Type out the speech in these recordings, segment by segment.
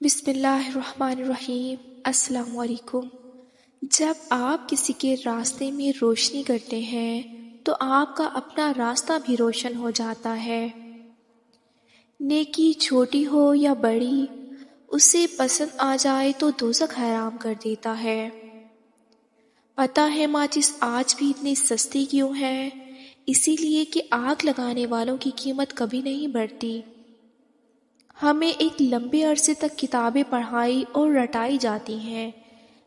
بسم اللہ الرحمن الرحیم۔ السلام علیکم۔ جب آپ کسی کے راستے میں روشنی کرتے ہیں تو آپ کا اپنا راستہ بھی روشن ہو جاتا ہے۔ نیکی چھوٹی ہو یا بڑی، اسے پسند آ جائے تو دوزخ حرام کر دیتا ہے۔ پتہ ہے ماچس آج بھی اتنی سستی کیوں ہے؟ اسی لیے کہ آگ لگانے والوں کی قیمت کبھی نہیں بڑھتی۔ ہمیں ایک لمبے عرصے تک کتابیں پڑھائی اور رٹائی جاتی ہیں،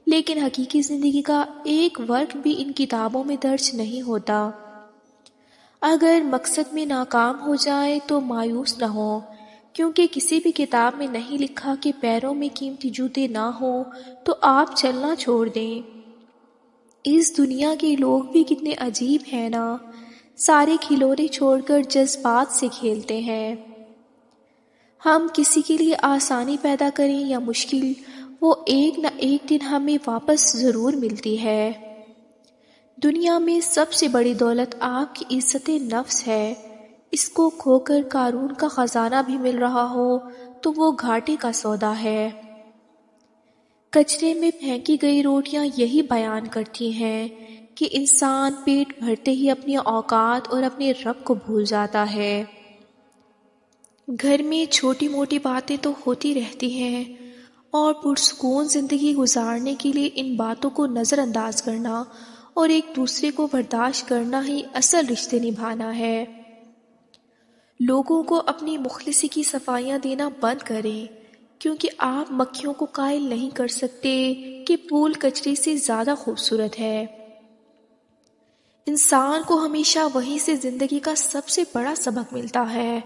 لیکن حقیقی زندگی کا ایک ورق بھی ان کتابوں میں درج نہیں ہوتا۔ اگر مقصد میں ناکام ہو جائے تو مایوس نہ ہو، کیونکہ کسی بھی کتاب میں نہیں لکھا کہ پیروں میں قیمتی جوتے نہ ہوں تو آپ چلنا چھوڑ دیں۔ اس دنیا کے لوگ بھی کتنے عجیب ہیں نا، سارے کھلونے چھوڑ کر جذبات سے کھیلتے ہیں۔ ہم کسی کے لیے آسانی پیدا کریں یا مشکل، وہ ایک نہ ایک دن ہمیں واپس ضرور ملتی ہے۔ دنیا میں سب سے بڑی دولت آپ کی عزت نفس ہے۔ اس کو کھو کر قارون کا خزانہ بھی مل رہا ہو تو وہ گھاٹے کا سودا ہے۔ کچرے میں پھینکی گئی روٹیاں یہی بیان کرتی ہیں کہ انسان پیٹ بھرتے ہی اپنی اوقات اور اپنے رب کو بھول جاتا ہے۔ گھر میں چھوٹی موٹی باتیں تو ہوتی رہتی ہیں، اور پرسکون زندگی گزارنے کے لیے ان باتوں کو نظر انداز کرنا اور ایک دوسرے کو برداشت کرنا ہی اصل رشتے نبھانا ہے۔ لوگوں کو اپنی مخلصی کی صفائیاں دینا بند کریں، کیونکہ آپ مکھیوں کو قائل نہیں کر سکتے کہ پھول کچرے سے زیادہ خوبصورت ہے۔ انسان کو ہمیشہ وہیں سے زندگی کا سب سے بڑا سبق ملتا ہے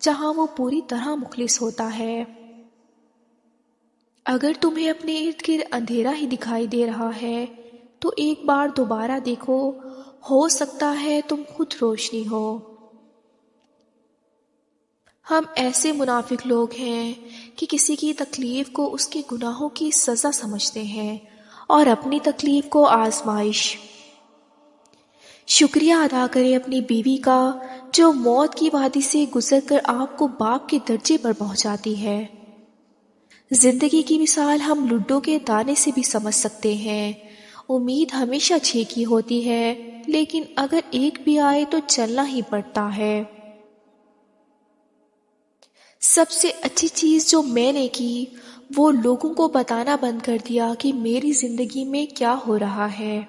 جہاں وہ پوری طرح مخلص ہوتا ہے۔ اگر تمہیں اپنے ارد گرد اندھیرا ہی دکھائی دے رہا ہے تو ایک بار دوبارہ دیکھو، ہو سکتا ہے تم خود روشنی ہو۔ ہم ایسے منافق لوگ ہیں کہ کسی کی تکلیف کو اس کے گناہوں کی سزا سمجھتے ہیں اور اپنی تکلیف کو آزمائش۔ شکریہ ادا کریں اپنی بیوی کا جو موت کی وادی سے گزر کر آپ کو باپ کے درجے پر پہنچاتی ہے۔ زندگی کی مثال ہم لڈو کے دانے سے بھی سمجھ سکتے ہیں۔ امید ہمیشہ 6 کی ہوتی ہے، لیکن اگر ایک بھی آئے تو چلنا ہی پڑتا ہے۔ سب سے اچھی چیز جو میں نے کی وہ لوگوں کو بتانا بند کر دیا کہ میری زندگی میں کیا ہو رہا ہے۔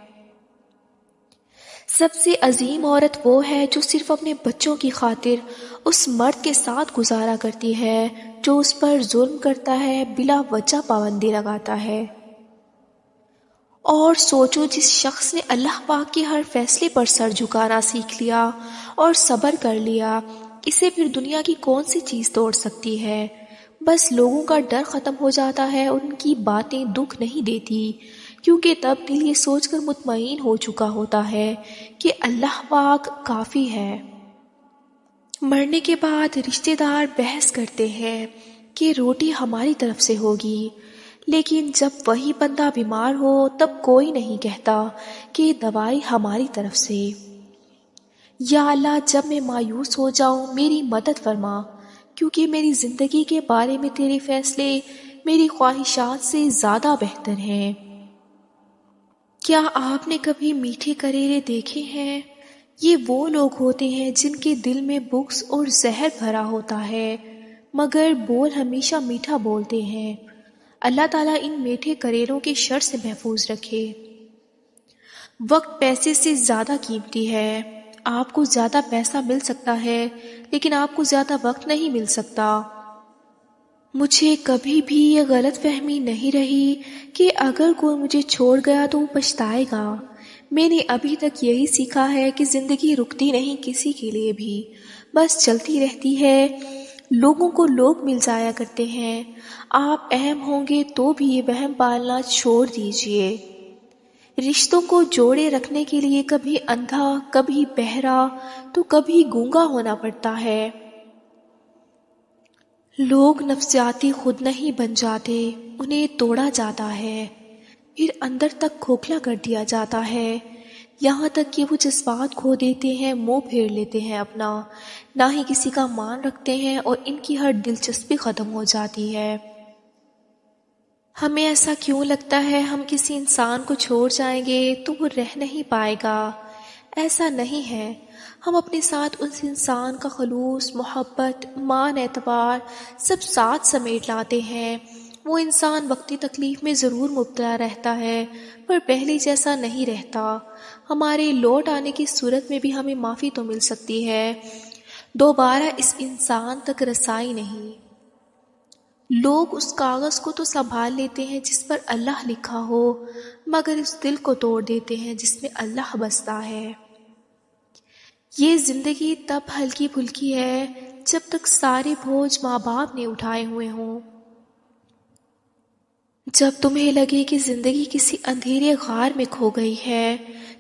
سب سے عظیم عورت وہ ہے جو صرف اپنے بچوں کی خاطر اس مرد کے ساتھ گزارا کرتی ہے جو اس پر ظلم کرتا ہے، بلا وجہ پابندی لگاتا ہے۔ اور سوچو، جس شخص نے اللہ پاک کے ہر فیصلے پر سر جھکانا سیکھ لیا اور صبر کر لیا، اسے پھر دنیا کی کون سی چیز توڑ سکتی ہے؟ بس لوگوں کا ڈر ختم ہو جاتا ہے اور ان کی باتیں دکھ نہیں دیتی، کیونکہ تب دل یہ سوچ کر مطمئن ہو چکا ہوتا ہے کہ اللہ پاک کافی ہے۔ مرنے کے بعد رشتہ دار بحث کرتے ہیں کہ روٹی ہماری طرف سے ہوگی، لیکن جب وہی بندہ بیمار ہو تب کوئی نہیں کہتا کہ دوائی ہماری طرف سے۔ یا اللہ، جب میں مایوس ہو جاؤں میری مدد فرما، کیونکہ میری زندگی کے بارے میں تیرے فیصلے میری خواہشات سے زیادہ بہتر ہیں۔ کیا آپ نے کبھی میٹھے کریلے دیکھے ہیں؟ یہ وہ لوگ ہوتے ہیں جن کے دل میں بغض اور زہر بھرا ہوتا ہے، مگر بول ہمیشہ میٹھا بولتے ہیں۔ اللہ تعالیٰ ان میٹھے کریلوں کے شر سے محفوظ رکھے۔ وقت پیسے سے زیادہ قیمتی ہے۔ آپ کو زیادہ پیسہ مل سکتا ہے، لیکن آپ کو زیادہ وقت نہیں مل سکتا۔ مجھے کبھی بھی یہ غلط فہمی نہیں رہی کہ اگر کوئی مجھے چھوڑ گیا تو وہ پچھتائے گا۔ میں نے ابھی تک یہی سیکھا ہے کہ زندگی رکتی نہیں کسی کے لیے بھی، بس چلتی رہتی ہے۔ لوگوں کو لوگ مل جایا کرتے ہیں، آپ اہم ہوں گے تو بھی یہ وہم پالنا چھوڑ دیجئے۔ رشتوں کو جوڑے رکھنے کے لیے کبھی اندھا، کبھی بہرا، تو کبھی گونگا ہونا پڑتا ہے۔ لوگ نفسیاتی خود نہیں بن جاتے، انہیں توڑا جاتا ہے، پھر اندر تک کھوکھلا کر دیا جاتا ہے، یہاں تک کہ وہ جذبات کھو دیتے ہیں، منہ پھیر لیتے ہیں اپنا، نہ ہی کسی کا مان رکھتے ہیں اور ان کی ہر دلچسپی ختم ہو جاتی ہے۔ ہمیں ایسا کیوں لگتا ہے ہم کسی انسان کو چھوڑ جائیں گے تو وہ رہ نہیں پائے گا؟ ایسا نہیں ہے۔ ہم اپنے ساتھ اس انسان کا خلوص، محبت، مان، اعتبار سب ساتھ سمیٹ لاتے ہیں۔ وہ انسان وقتی تکلیف میں ضرور مبتلا رہتا ہے، پر پہلے جیسا نہیں رہتا۔ ہمارے لوٹ آنے کی صورت میں بھی ہمیں معافی تو مل سکتی ہے، دوبارہ اس انسان تک رسائی نہیں۔ لوگ اس کاغذ کو تو سنبھال لیتے ہیں جس پر اللہ لکھا ہو، مگر اس دل کو توڑ دیتے ہیں جس میں اللہ بستا ہے۔ یہ زندگی تب ہلکی پھلکی ہے جب تک سارے بوجھ ماں باپ نے اٹھائے ہوئے ہوں۔ جب تمہیں لگے کہ زندگی کسی اندھیرے غار میں کھو گئی ہے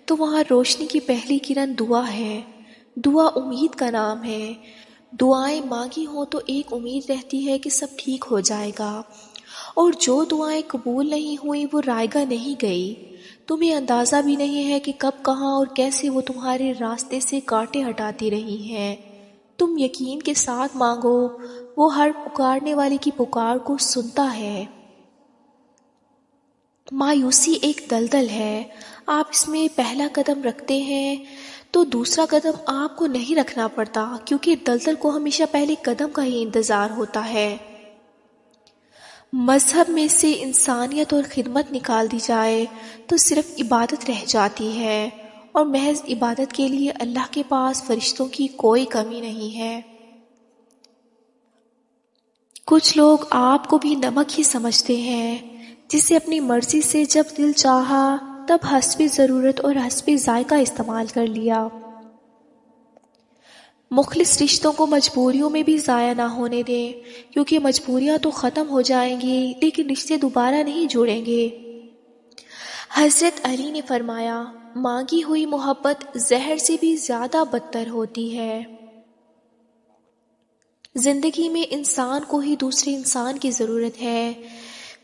تو وہاں روشنی کی پہلی کرن دعا ہے۔ دعا امید کا نام ہے۔ دعائیں مانگی ہوں تو ایک امید رہتی ہے کہ سب ٹھیک ہو جائے گا، اور جو دعائیں قبول نہیں ہوئیں وہ رائے گاہ نہیں گئی۔ تمہیں اندازہ بھی نہیں ہے کہ کب، کہاں اور کیسے وہ تمہارے راستے سے کانٹے ہٹاتی رہی ہیں۔ تم یقین کے ساتھ مانگو، وہ ہر پکارنے والے کی پکار کو سنتا ہے۔ مایوسی ایک دلدل ہے، آپ اس میں پہلا قدم رکھتے ہیں تو دوسرا قدم آپ کو نہیں رکھنا پڑتا، کیونکہ دلدل کو ہمیشہ پہلے قدم کا ہی انتظار ہوتا ہے۔ مذہب میں سے انسانیت اور خدمت نکال دی جائے تو صرف عبادت رہ جاتی ہے، اور محض عبادت کے لیے اللہ کے پاس فرشتوں کی کوئی کمی نہیں ہے۔ کچھ لوگ آپ کو بھی نمک ہی سمجھتے ہیں، جسے اپنی مرضی سے جب دل چاہا تب حسب ضرورت اور حسب ذائقہ استعمال کر لیا۔ مخلص رشتوں کو مجبوریوں میں بھی ضائع نہ ہونے دیں، کیونکہ مجبوریاں تو ختم ہو جائیں گی لیکن رشتے دوبارہ نہیں جوڑیں گے۔ حضرت علی نے فرمایا، مانگی ہوئی محبت زہر سے بھی زیادہ بدتر ہوتی ہے۔ زندگی میں انسان کو ہی دوسرے انسان کی ضرورت ہے،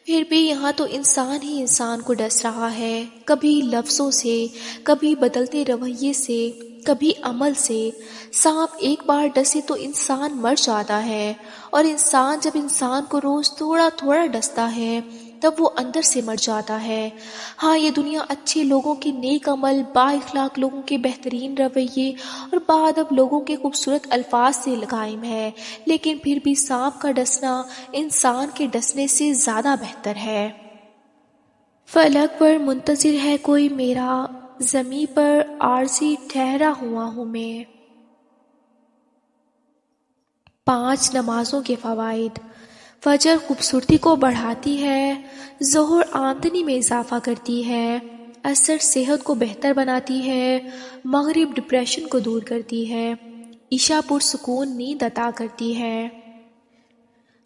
پھر بھی یہاں تو انسان ہی انسان کو ڈس رہا ہے، کبھی لفظوں سے، کبھی بدلتے رویے سے، کبھی عمل سے۔ سانپ ایک بار ڈسے تو انسان مر جاتا ہے، اور انسان جب انسان کو روز تھوڑا تھوڑا ڈستا ہے تب وہ اندر سے مر جاتا ہے۔ ہاں، یہ دنیا اچھے لوگوں کے نیک عمل، با اخلاق لوگوں کے بہترین رویے اور باادب لوگوں کے خوبصورت الفاظ سے قائم ہے، لیکن پھر بھی سانپ کا ڈسنا انسان کے ڈسنے سے زیادہ بہتر ہے۔ فلک پر منتظر ہے کوئی میرا، زمیں پر عارضی ٹھہرا ہوا ہوں میں۔ 5 نمازوں کے فوائد۔ فجر خوبصورتی کو بڑھاتی ہے، ظہر آمدنی میں اضافہ کرتی ہے، عصر صحت کو بہتر بناتی ہے، مغرب ڈپریشن کو دور کرتی ہے، عشاء پرسکون نیند عطا کرتی ہے۔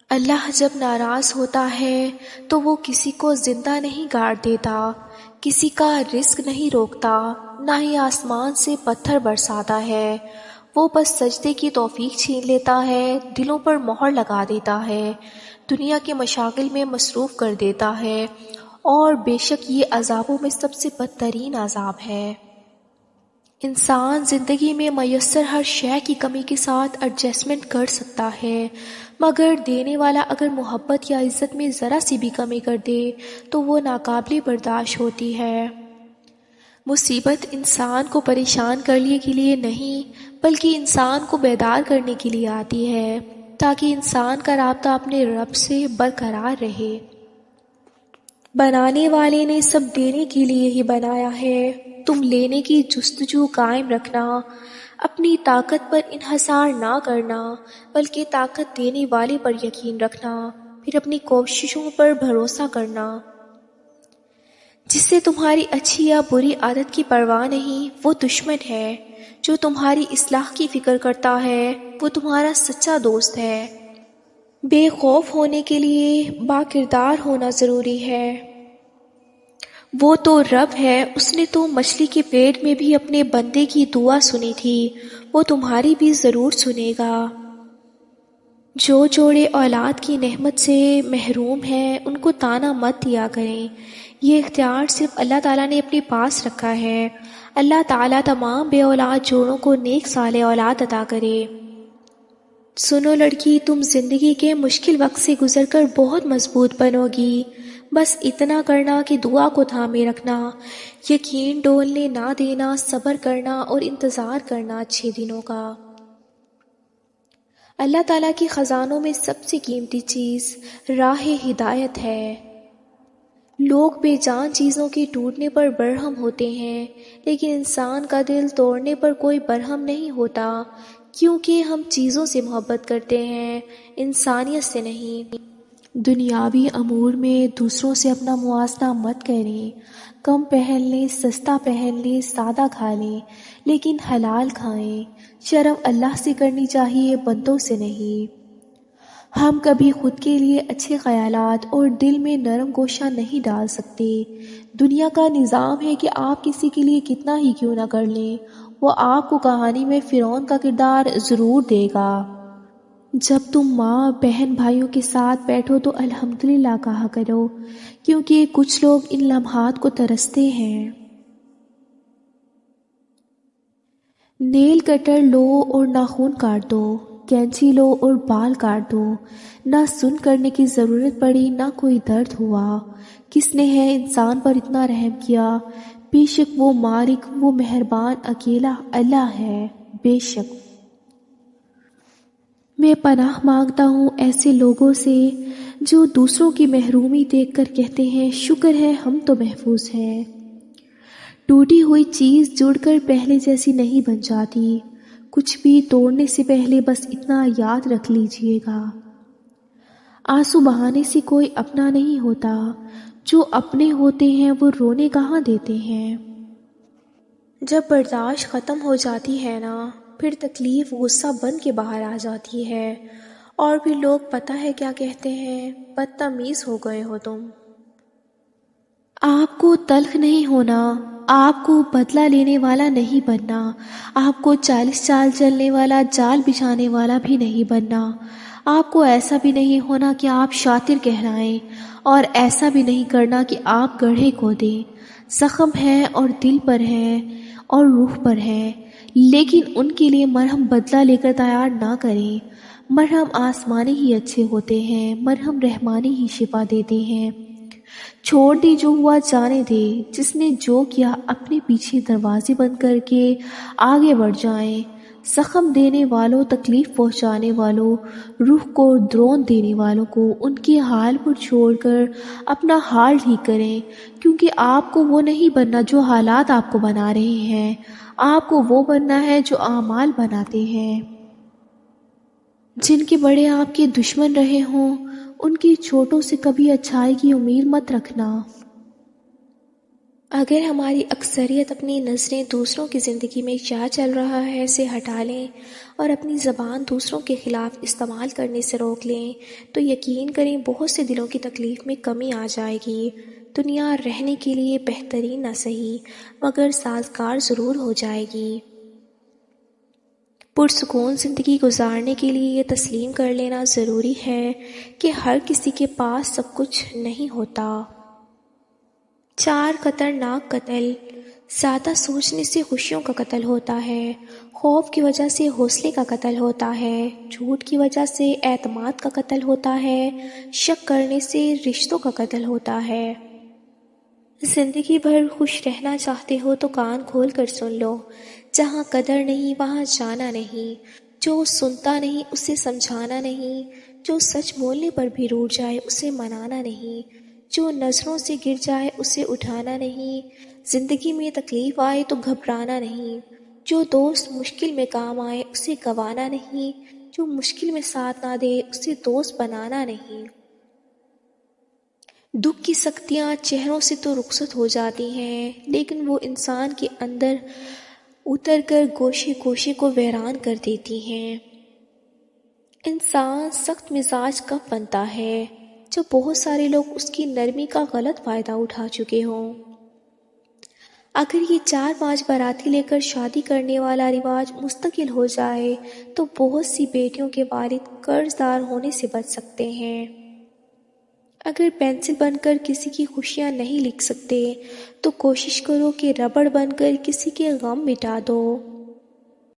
اللہ جب ناراض ہوتا ہے تو وہ کسی کو زندہ نہیں گاڑ دیتا، کسی کا رزق نہیں روکتا، نہ ہی آسمان سے پتھر برساتا ہے۔ وہ بس سجدے کی توفیق چھین لیتا ہے، دلوں پر مہر لگا دیتا ہے، دنیا کے مشاغل میں مصروف کر دیتا ہے، اور بے شک یہ عذابوں میں سب سے بدترین عذاب ہے۔ انسان زندگی میں میسر ہر شے کی کمی کے ساتھ ایڈجسٹمنٹ کر سکتا ہے، مگر دینے والا اگر محبت یا عزت میں ذرا سی بھی کمی کر دے تو وہ ناقابل برداشت ہوتی ہے۔ مصیبت انسان کو پریشان کرنے کے لیے نہیں بلکہ انسان کو بیدار کرنے کے لیے آتی ہے، تاکہ انسان کا رابطہ اپنے رب سے برقرار رہے۔ بنانے والے نے سب دینے کے لیے ہی بنایا ہے، تم لینے کی جستجو قائم رکھنا، اپنی طاقت پر انحصار نہ کرنا بلکہ طاقت دینے والے پر یقین رکھنا، پھر اپنی کوششوں پر بھروسہ کرنا۔ جس سے تمہاری اچھی یا بری عادت کی پرواہ نہیں وہ دشمن ہے، جو تمہاری اصلاح کی فکر کرتا ہے وہ تمہارا سچا دوست ہے۔ بے خوف ہونے کے لیے با کردار ہونا ضروری ہے۔ وہ تو رب ہے، اس نے تو مچھلی کے پیٹ میں بھی اپنے بندے کی دعا سنی تھی، وہ تمہاری بھی ضرور سنے گا۔ جو جوڑے اولاد کی نعمت سے محروم ہیں ان کو طعنہ مت دیا کریں، یہ اختیار صرف اللہ تعالیٰ نے اپنے پاس رکھا ہے۔ اللہ تعالیٰ تمام بے اولاد جوڑوں کو نیک صالح اولاد عطا کرے۔ سنو لڑکی، تم زندگی کے مشکل وقت سے گزر کر بہت مضبوط بنو گی، بس اتنا کرنا کہ دعا کو تھامے رکھنا، یقین ڈولنے نہ دینا، صبر کرنا اور انتظار کرنا اچھے دنوں کا۔ اللہ تعالیٰ کے خزانوں میں سب سے قیمتی چیز راہ ہدایت ہے۔ لوگ بے جان چیزوں کے ٹوٹنے پر برہم ہوتے ہیں، لیکن انسان کا دل توڑنے پر کوئی برہم نہیں ہوتا، کیونکہ ہم چیزوں سے محبت کرتے ہیں، انسانیت سے نہیں۔ دنیاوی امور میں دوسروں سے اپنا موازنہ مت کریں، کم پہن لیں، سستا پہن لیں، سادہ کھا لیں، لیکن حلال کھائیں۔ شرم اللہ سے کرنی چاہیے، بندوں سے نہیں۔ ہم کبھی خود کے لیے اچھے خیالات اور دل میں نرم گوشہ نہیں ڈال سکتے۔ دنیا کا نظام ہے کہ آپ کسی کے لیے کتنا ہی کیوں نہ کر لیں، وہ آپ کو کہانی میں فرعون کا کردار ضرور دے گا۔ جب تم ماں بہن بھائیوں کے ساتھ بیٹھو تو الحمدللہ کہا کرو، کیونکہ کچھ لوگ ان لمحات کو ترستے ہیں۔ نیل کٹر لو اور ناخن کاٹ دو، کینچی لو اور بال کاٹ دو، نہ سن کرنے کی ضرورت پڑی، نہ کوئی درد ہوا۔ کس نے ہے انسان پر اتنا رحم کیا؟ بے شک وہ مالک، وہ مہربان اکیلا اللہ ہے۔ بے شک میں پناہ مانگتا ہوں ایسے لوگوں سے جو دوسروں کی محرومی دیکھ کر کہتے ہیں شکر ہے ہم تو محفوظ ہیں۔ ٹوٹی ہوئی چیز جڑ کر پہلے جیسی نہیں بن جاتی۔ کچھ بھی توڑنے سے پہلے بس اتنا یاد رکھ لیجئے گا، آنسو بہانے سے کوئی اپنا نہیں ہوتا، جو اپنے ہوتے ہیں وہ رونے کہاں دیتے ہیں۔ جب برداشت ختم ہو جاتی ہے نا، پھر تکلیف غصہ بن کے باہر آ جاتی ہے، اور پھر لوگ پتہ ہے کیا کہتے ہیں، بدتمیز ہو گئے ہو تم۔ آپ کو تلخ نہیں ہونا، آپ کو بدلہ لینے والا نہیں بننا، آپ کو 40 سال چلنے والا جال بچھانے والا بھی نہیں بننا، آپ کو ایسا بھی نہیں ہونا کہ آپ شاطر کہلائیں، اور ایسا بھی نہیں کرنا کہ آپ گڑھے کھو دیں۔ زخم ہے اور دل پر ہے اور روح پر ہے، لیکن ان کے لیے مرہم بدلہ لے کر تیار نہ کریں۔ مرہم آسمانی ہی اچھے ہوتے ہیں، مرہم رحمانی ہی شفا دیتے ہیں۔ چھوڑ دی جو ہوا جانے دے، جس نے جو کیا اپنے پیچھے دروازے بند کر کے آگے بڑھ جائیں۔ زخم دینے والوں، تکلیف پہنچانے والوں، روح کو درون دینے والوں کو ان کے حال پر چھوڑ کر اپنا حال ٹھیک کریں، کیونکہ آپ کو وہ نہیں بننا جو حالات آپ کو بنا رہے ہیں، آپ کو وہ بننا ہے جو اعمال بناتے ہیں۔ جن کے بڑے آپ کے دشمن رہے ہوں، ان کی چھوٹوں سے کبھی اچھائی کی امید مت رکھنا۔ اگر ہماری اکثریت اپنی نظریں دوسروں کی زندگی میں کیا چل رہا ہے سے ہٹا لیں اور اپنی زبان دوسروں کے خلاف استعمال کرنے سے روک لیں، تو یقین کریں بہت سے دلوں کی تکلیف میں کمی آ جائے گی۔ دنیا رہنے کے لیے بہترین نہ سہی مگر سازگار ضرور ہو جائے گی۔ پرسکون زندگی گزارنے کے لیے یہ تسلیم کر لینا ضروری ہے کہ ہر کسی کے پاس سب کچھ نہیں ہوتا۔ 4 خطرناک قتل۔ زیادہ سوچنے سے خوشیوں کا قتل ہوتا ہے، خوف کی وجہ سے حوصلے کا قتل ہوتا ہے، جھوٹ کی وجہ سے اعتماد کا قتل ہوتا ہے، شک کرنے سے رشتوں کا قتل ہوتا ہے۔ زندگی بھر خوش رہنا چاہتے ہو تو کان کھول کر سن لو، جہاں قدر نہیں وہاں جانا نہیں، جو سنتا نہیں اسے سمجھانا نہیں، جو سچ بولنے پر بھی روٹھ جائے اسے منانا نہیں، جو نظروں سے گر جائے اسے اٹھانا نہیں، زندگی میں تکلیف آئے تو گھبرانا نہیں، جو دوست مشکل میں کام آئے اسے گنوانا نہیں، جو مشکل میں ساتھ نہ دے اسے دوست بنانا نہیں۔ دکھ کی سختیاں چہروں سے تو رخصت ہو جاتی ہیں، لیکن وہ انسان کے اندر اتر کر گوشے گوشے کو ویران کر دیتی ہیں۔ انسان سخت مزاج کب بنتا ہے؟ جب بہت سارے لوگ اس کی نرمی کا غلط فائدہ اٹھا چکے ہوں۔ اگر یہ 4-5 باراتی لے کر شادی کرنے والا رواج مستقل ہو جائے تو بہت سی بیٹیوں کے والد قرض دار ہونے سے بچ سکتے ہیں۔ اگر پینسل بن کر کسی کی خوشیاں نہیں لکھ سکتے تو کوشش کرو کہ ربڑ بن کر کسی کے غم مٹا دو۔